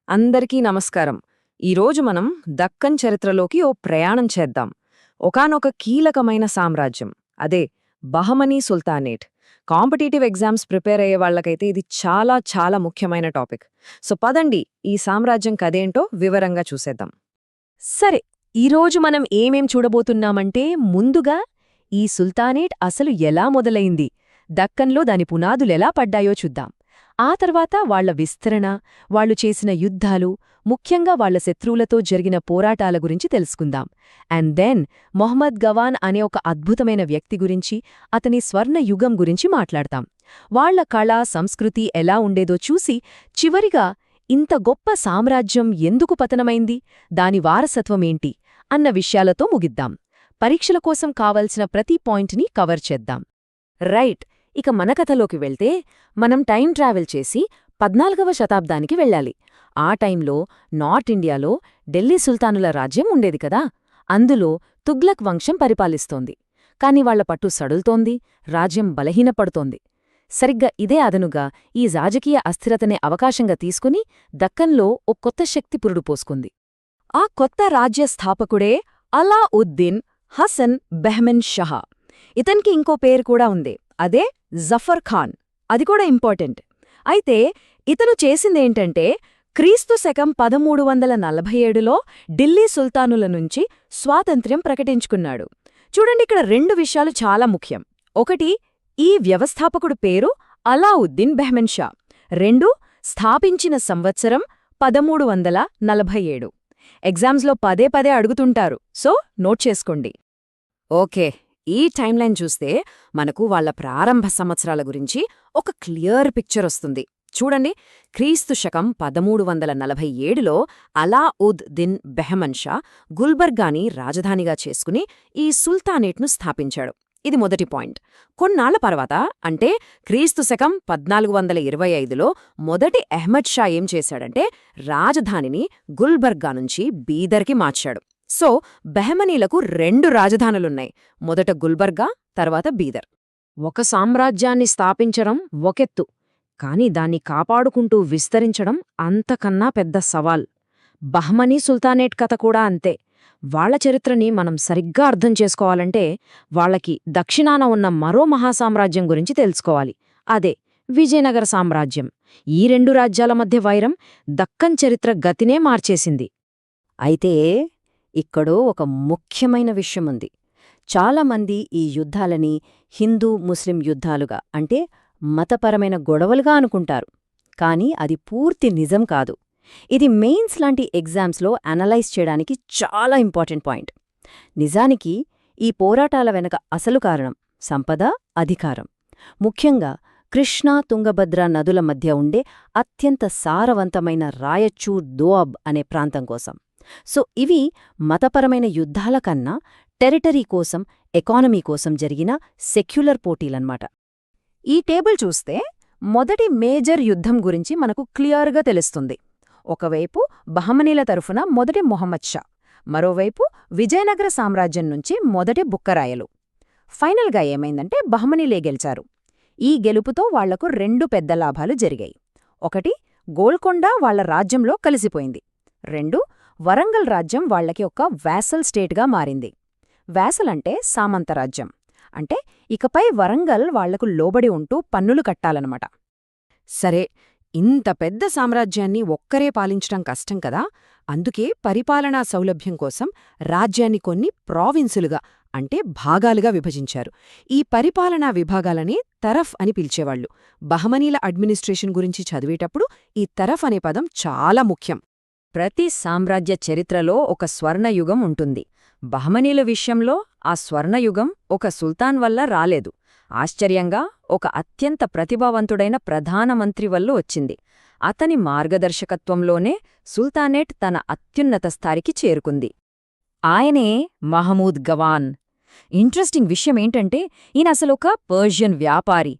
అందరికీ నమస్కారం. ఈరోజు మనం దక్కన్ చరిత్రలోకి ఓ ప్రయాణం చేద్దాం. ఒకానొక కీలకమైన సామ్రాజ్యం, అదే Bahmani sultanate. Competitive exams prepare అయ్యే వాళ్లకైతే ఇది చాలా చాలా ముఖ్యమైన టాపిక్. సో పదండి, ఈ సామ్రాజ్యం కదేంటో వివరంగా చూసేద్దాం. సరే, ఈరోజు మనం ఏమేం చూడబోతున్నామంటే, ముందుగా ఈ సుల్తానేట్ అసలు ఎలా మొదలైంది, దక్కన్లో దాని పునాదులెలా పడ్డాయో చూద్దాం. ఆ తర్వాత వాళ్ల విస్తరణ, వాళ్లు చేసిన యుద్ధాలు, ముఖ్యంగా వాళ్ల శత్రువులతో జరిగిన పోరాటాల గురించి తెలుసుకుందాం. అండ్ దెన్ మొహమ్మద్ గవాన్ అనే ఒక అద్భుతమైన వ్యక్తి గురించి, అతని స్వర్ణ యుగం గురించి మాట్లాడతాం. వాళ్ల కళ, సంస్కృతి ఎలా ఉండేదో చూసి, చివరిగా ఇంత గొప్ప సామ్రాజ్యం ఎందుకు పతనమైంది, దాని వారసత్వమేంటి అన్న విషయాలతో ముగిద్దాం. పరీక్షల కోసం కావలసిన ప్రతి పాయింట్ని కవర్ చేద్దాం. రైట్, ఇక మన కథలోకి వెళ్తే మనం టైం ట్రావెల్ చేసి 14వ శతాబ్దానికి వెళ్ళాలి. ఆ టైంలో నార్త్ ఇండియాలో ఢిల్లీ సుల్తానుల రాజ్యం ఉండేది కదా. అందులో తుగ్లక్ వంశం పరిపాలిస్తోంది. కాని వాళ్ల పట్టు సడుల్తోంది, రాజ్యం బలహీనపడుతోంది. సరిగ్గా ఇదే అదనుగా ఈ రాజకీయ అస్థిరతనే అవకాశంగా తీసుకుని దక్కన్లో ఓ కొత్త శక్తి పురుడు పోసుకుంది. ఆ కొత్త రాజ్య స్థాపకుడే అలాఉద్దీన్ హసన్ బెహ్మెన్ షహా. ఇతనికి ఇంకో పేరు కూడా ఉంది, అదే జఫర్ ఖాన్. అది కూడా ఇంపార్టెంట్. అయితే ఇతను చేసిందేంటంటే, క్రీస్తు శకం 1347లో ఢిల్లీ సుల్తానుల నుంచి స్వాతంత్ర్యం ప్రకటించుకున్నాడు. చూడండి, ఇక్కడ రెండు విషయాలు చాలా ముఖ్యం. ఒకటి, ఈ వ్యవస్థాపకుడు పేరు అలాఉద్దీన్ బెహ్మెన్ షా. రెండు, స్థాపించిన సంవత్సరం 1347. ఎగ్జామ్స్లో పదే పదే అడుగుతుంటారు, సో నోట్ చేసుకోండి. ఓకే, ఈ టైంలైన్ చూస్తే మనకు వాళ్ల ప్రారంభ సంవత్సరాల గురించి ఒక క్లియర్ పిక్చర్ వస్తుంది. చూడండి, క్రీస్తు శకం 1347లో అలాఉద్ దిన్ బెహ్మెన్ షా గుల్బర్గాని రాజధానిగా చేసుకుని ఈ సుల్తానేట్ను స్థాపించాడు. ఇది మొదటి పాయింట్. కొన్నాళ్ల తర్వాత, అంటే క్రీస్తు శకం 1425లో మొదటి అహ్మద్ షా ఏం చేశాడంటే, రాజధానిని గుల్బర్గా నుంచి బీదర్కి మార్చాడు. సో బెహమనీలకు రెండు రాజధానులున్నాయి, మొదట గుల్బర్గా, తర్వాత బీదర్. ఒక సామ్రాజ్యాన్ని స్థాపించడం ఒకెత్తు, కాని దాన్ని కాపాడుకుంటూ విస్తరించడం అంతకన్నా పెద్ద సవాల్. బహ్మనీ సుల్తానేట్ కథ కూడా అంతే. వాళ్ల చరిత్రని మనం సరిగ్గా అర్థం చేసుకోవాలంటే, వాళ్లకి దక్షిణాన ఉన్న మరో మహాసామ్రాజ్యం గురించి తెలుసుకోవాలి, అదే విజయనగర సామ్రాజ్యం. ఈ రెండు రాజ్యాల మధ్య వైరం దక్కన్ చరిత్ర గతినే మార్చేసింది. అయితే ఇక్కడో ఒక ముఖ్యమైన విషయముంది. చాలామంది ఈ యుద్ధాలని హిందూ ముస్లిం యుద్ధాలుగా, అంటే మతపరమైన గొడవలుగా అనుకుంటారు. కాని అది పూర్తి నిజం కాదు. ఇది మెయిన్స్ లాంటి ఎగ్జామ్స్లో అనలైజ్ చేయడానికి చాలా ఇంపార్టెంట్ పాయింట్. నిజానికి ఈ పోరాటాల వెనక అసలు కారణం సంపద, అధికారం. ముఖ్యంగా కృష్ణా, తుంగభద్ర నదుల మధ్య ఉండే అత్యంత సారవంతమైన రాయచూర్, దోఅబ్ అనే ప్రాంతం కోసం. సో ఇవి మతపరమైన యుద్ధాల కన్నా టెరిటరీ కోసం, ఎకానమీ కోసం జరిగిన సెక్యులర్ పోటీలన్మాట. ఈ టేబుల్ చూస్తే మొదటి మేజర్ యుద్ధం గురించి మనకు క్లియర్గా తెలుస్తుంది. ఒకవైపు బహమనీల తరఫున మొదటి మొహమ్మద్ షా, మరోవైపు విజయనగర సామ్రాజ్యం నుంచి మొదటి బుక్కరాయలు. ఫైనల్గా ఏమైందంటే బహమనీలే గెలిచారు. ఈ గెలుపుతో వాళ్లకు రెండు పెద్ద లాభాలు జరిగాయి. ఒకటి, గోల్కొండ వాళ్ల రాజ్యంలో కలిసిపోయింది. రెండు, వరంగల్ రాజ్యం వాళ్లకి ఒక వాసల్ స్టేట్గా మారింది. వాసల్ అంటే సామంతరాజ్యం. అంటే ఇకపై వరంగల్ వాళ్లకు లోబడి ఉంటూ పన్నులు కట్టాలన్నమాట. సరే, ఇంత పెద్ద సామ్రాజ్యాన్ని ఒక్కరే పాలించటం కష్టం కదా. అందుకే పరిపాలనా సౌలభ్యం కోసం రాజ్యాన్ని కొన్ని ప్రావిన్సులుగా, అంటే భాగాలుగా విభజించారు. ఈ పరిపాలనా విభాగాలని తరఫ్ అని పిలిచేవాళ్లు. బహమనీల అడ్మినిస్ట్రేషన్ గురించి చదివేటప్పుడు ఈ తరఫ్ అనే పదం చాలా ముఖ్యం. ప్రతి సామ్రాజ్య చరిత్రలో ఒక స్వర్ణయుగం ఉంటుంది. బహమనీల విషయంలో ఆ స్వర్ణయుగం ఒక సుల్తాన్ వల్ల రాలేదు. ఆశ్చర్యంగా ఒక అత్యంత ప్రతిభావంతుడైన ప్రధానమంత్రి వల్ల వచ్చింది. అతని మార్గదర్శకత్వంలోనే సుల్తానేట్ తన అత్యున్నత స్థాయికి చేరుకుంది. ఆయనే మహమూద్ గవాన్. ఇంట్రెస్టింగ్ విషయమేంటంటే, ఈయన అసలొక పర్షియన్ వ్యాపారి.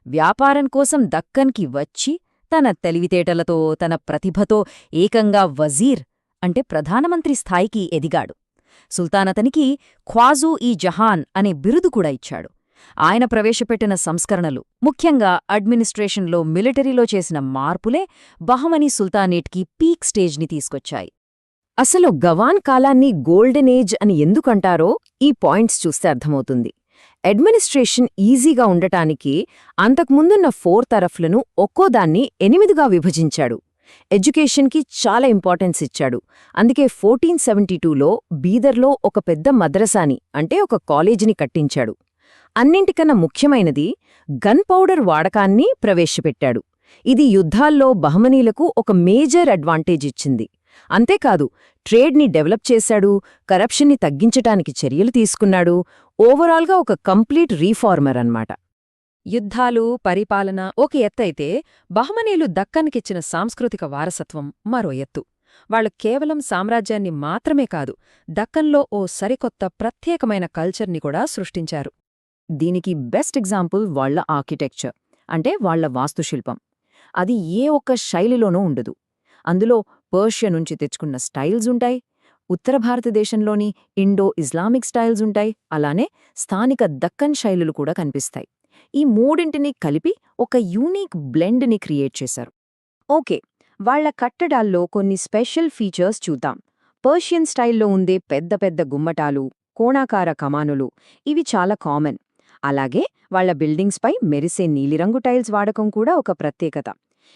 వ్యాపారం కోసం దక్కన్కి వచ్చి తన తెలివితేటలతో, తన ప్రతిభతో ఏకంగా వజీర్, అంటే ప్రధానమంత్రి స్థాయికి ఎదిగాడు. సుల్తానతనికి ఖ్వాజూ-ఈ-జహాన్ అనే బిరుదు కూడా ఇచ్చాడు. ఆయన ప్రవేశపెట్టిన సంస్కరణలు, ముఖ్యంగా అడ్మినిస్ట్రేషన్లో, మిలిటరీలో చేసిన మార్పులే బహమనీ సుల్తానేట్కి పీక్ స్టేజ్ని తీసుకొచ్చాయి. అసలు గవాన్ కాలాన్ని గోల్డెన్ ఏజ్ అని ఎందుకంటారో ఈ పాయింట్స్ చూస్తే అర్థమవుతుంది. అడ్మినిస్ట్రేషన్ ఈజీగా ఉండటానికి అంతకుముందున్న 4 తరఫ్లను ఒక్కోదాన్ని 8గా విభజించాడు. ఎడ్యుకేషన్కి చాలా ఇంపార్టెన్స్ ఇచ్చాడు. అందుకే 1472లో బీదర్లో ఒక పెద్ద మద్రసాని అంటే ఒక కాలేజీని కట్టించాడు. అన్నింటికన్నా ముఖ్యమైనది గన్ పౌడర్ వాడకాన్ని ప్రవేశపెట్టాడు. ఇది యుద్ధాల్లో బహమనీలకు ఒక మేజర్ అడ్వాంటేజ్ ఇచ్చింది. అంతేకాదు, ట్రేడ్ని డెవలప్ చేశాడు, కరప్షన్ని తగ్గించటానికి చర్యలు తీసుకున్నాడు. ఓవరాల్గా ఒక కంప్లీట్ రీఫార్మర్ అన్నమాట. యుద్ధాలు, పరిపాలన ఒక ఎత్తైతే బహమనీలు దక్కన్కిచ్చిన సాంస్కృతిక వారసత్వం మరో ఎత్తు. వాళ్లు కేవలం సామ్రాజ్యాన్ని మాత్రమే కాదు, దక్కన్లో ఓ సరికొత్త ప్రత్యేకమైన కల్చర్ని కూడా సృష్టించారు. దీనికి బెస్ట్ ఎగ్జాంపుల్ వాళ్ల ఆర్కిటెక్చర్, అంటే వాళ్ల వాస్తుశిల్పం. అది ఏ ఒక్క శైలిలోనూ ఉండదు. అందులో పర్షియా నుంచి తెచ్చుకున్న స్టైల్స్ ఉంటాయి, ఉత్తర భారతదేశంలోని ఇండో ఇస్లామిక్ స్టైల్స్ ఉంటాయి, అలానే స్థానిక దక్కన్ శైలులు కూడా కనిపిస్తాయి. ఈ మూడింటిని కలిపి ఒక యూనిక్ బ్లెండ్ని క్రియేట్ చేశారు. ఓకే, వాళ్ల కట్టడాల్లో కొన్ని స్పెషల్ ఫీచర్స్ చూద్దాం. పర్షియన్ స్టైల్లో ఉండే పెద్ద పెద్ద గుమ్మటాలు, కోణాకార కమానులు ఇవి చాలా కామన్. అలాగే వాళ్ల బిల్డింగ్స్పై మెరిసే నీలిరంగు టైల్స్ వాడకం కూడా ఒక ప్రత్యేకత.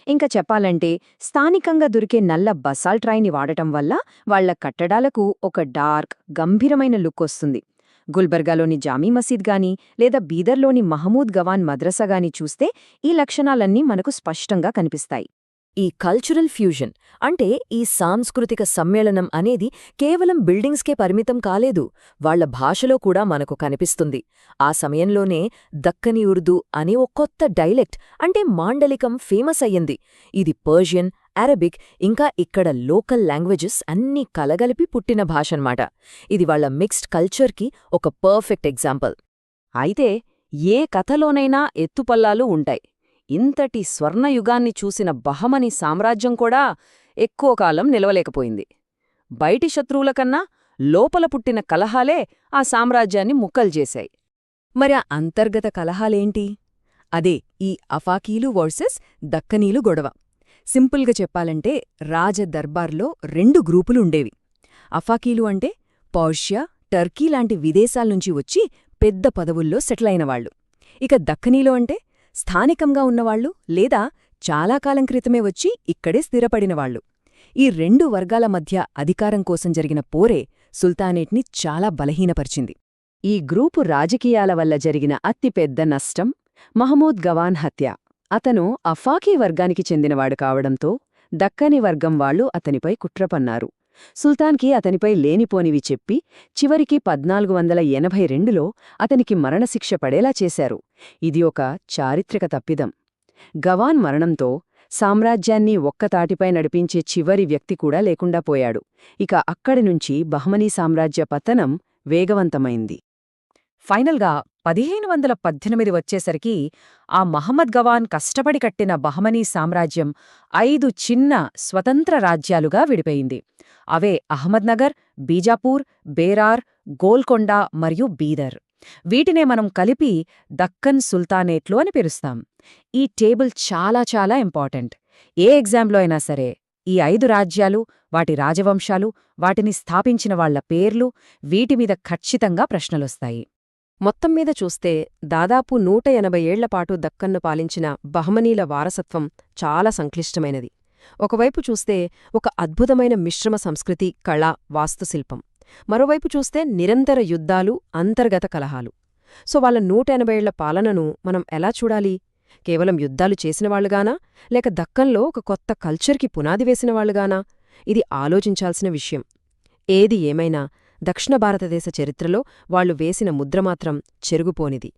ఇంకా చెప్పాలంటే స్థానికంగా దొరికే నల్ల బసాల్ట్ రాయిని వాడటం వల్ల వాళ్ల కట్టడాలకు ఒక డార్క్, గంభీరమైన లుక్ వస్తుంది. గుల్బర్గాలోని జామీ మసీద్ గాని లేదా బీదర్లోని మహమూద్ గవాన్ మద్రసా గాని చూస్తే ఈ లక్షణాలన్నీ మనకు స్పష్టంగా కనిపిస్తాయి. ఈ కల్చరల్ ఫ్యూజన్ అంటే ఈ సాంస్కృతిక సమ్మేళనం అనేది కేవలం బిల్డింగ్స్కే పరిమితం కాలేదు, వాళ్ల భాషలో కూడా మనకు కనిపిస్తుంది. ఆ సమయంలోనే దక్కనీ ఉర్దూ అనే ఓ కొత్త డైలెక్ట్ అంటే మాండలికం ఫేమస్ అయ్యింది. ఇది పర్షియన్, అరబిక్ ఇంకా ఇక్కడ లోకల్ లాంగ్వేజెస్ అన్నీ కలగలిపి పుట్టిన భాషన్మాట. ఇది వాళ్ల మిక్స్డ్ కల్చర్కి ఒక పర్ఫెక్ట్ ఎగ్జాంపుల్. అయితే ఏ కథలోనైనా ఎత్తుపల్లాలు ఉంటాయి. ఇంతటి స్వర్ణయుగాన్ని చూసిన బహమనీ సామ్రాజ్యం కూడా ఎక్కువ కాలం నిలవలేకపోయింది. బయటి శత్రువులకన్నా లోపల పుట్టిన కలహాలే ఆ సామ్రాజ్యాన్ని ముక్కల్చేశాయి. మరి ఆ అంతర్గత కలహాలేంటి? అదే ఈ అఫాకీలు వర్సెస్ దక్కనీలు గొడవ. సింపుల్గా చెప్పాలంటే రాజదర్బార్లో 2 గ్రూపులుండేవి. అఫాకీలు అంటే పర్షియా, టర్కీ లాంటి విదేశాల్నుంచి వచ్చి పెద్ద పదవుల్లో సెటిలైనవాళ్లు. ఇక దక్కనీలో అంటే స్థానికంగా ఉన్నవాళ్లు లేదా చాలా కాలం క్రితమే వచ్చి ఇక్కడే స్థిరపడినవాళ్లు. ఈ 2 వర్గాల మధ్య అధికారం కోసం జరిగిన పోరే సుల్తానేట్ని చాలా బలహీనపరిచింది. ఈ గ్రూపు రాజకీయాల వల్ల జరిగిన అతిపెద్ద నష్టం మహమూద్ గవాన్ హత్య. అతను అఫాకీ వర్గానికి చెందినవాడు కావడంతో దక్కనీ వర్గం వాళ్లు అతనిపై కుట్రపన్నారు. సుల్తాన్కి అతనిపై లేనిపోనివి చెప్పి చివరికి 1482లో అతనికి మరణశిక్ష పడేలా చేశారు. ఇది ఒక చారిత్రక తప్పిదం. గవాన్ మరణంతో సామ్రాజ్యాన్ని ఒక్కతాటిపై నడిపించే చివరి వ్యక్తి కూడా లేకుండా పోయాడు. ఇక అక్కడినుంచి బహమనీ సామ్రాజ్య పతనం వేగవంతమైంది. ఫైనల్గా 1518 వచ్చేసరికి ఆ మహమ్మద్ గవాన్ కష్టపడి కట్టిన బహమనీ సామ్రాజ్యం 5 చిన్న స్వతంత్ర రాజ్యాలుగా విడిపోయింది. అవే అహ్మద్నగర్, బీజాపూర్, బేరార్, గోల్కొండ మరియు బీదర్. వీటినే మనం కలిపి దక్కన్ సుల్తానేట్లు అని పిలుస్తాం. ఈ టేబుల్ చాలా చాలా ఇంపార్టెంట్. ఏ ఎగ్జామ్లో అయినా సరే ఈ 5 రాజ్యాలు, వాటి రాజవంశాలు, వాటిని స్థాపించిన వాళ్ల పేర్లు, వీటిమీద ఖచ్చితంగా ప్రశ్నలొస్తాయి. మొత్తం మీద చూస్తే దాదాపు 180 ఏళ్లపాటు దక్కన్ను పాలించిన బహమనీల వారసత్వం చాలా సంక్లిష్టమైనది. ఒకవైపు చూస్తే ఒక అద్భుతమైన మిశ్రమ సంస్కృతి, కళ, వాస్తుశిల్పం. మరోవైపు చూస్తే నిరంతర యుద్ధాలు, అంతర్గత కలహాలు. సో వాళ్ళ 180 ఏళ్ల పాలనను మనం ఎలా చూడాలి? కేవలం యుద్ధాలు చేసినవాళ్లుగానా, లేక దక్కన్లో ఒక కొత్త కల్చర్కి పునాది వేసినవాళ్లుగానా? ఇది ఆలోచించాల్సిన విషయం. ఏది ఏమైనా దక్షిణ భారతదేశ చరిత్రలో వాళ్లు వేసిన ముద్రమాత్రం చెరుగుపోనిది.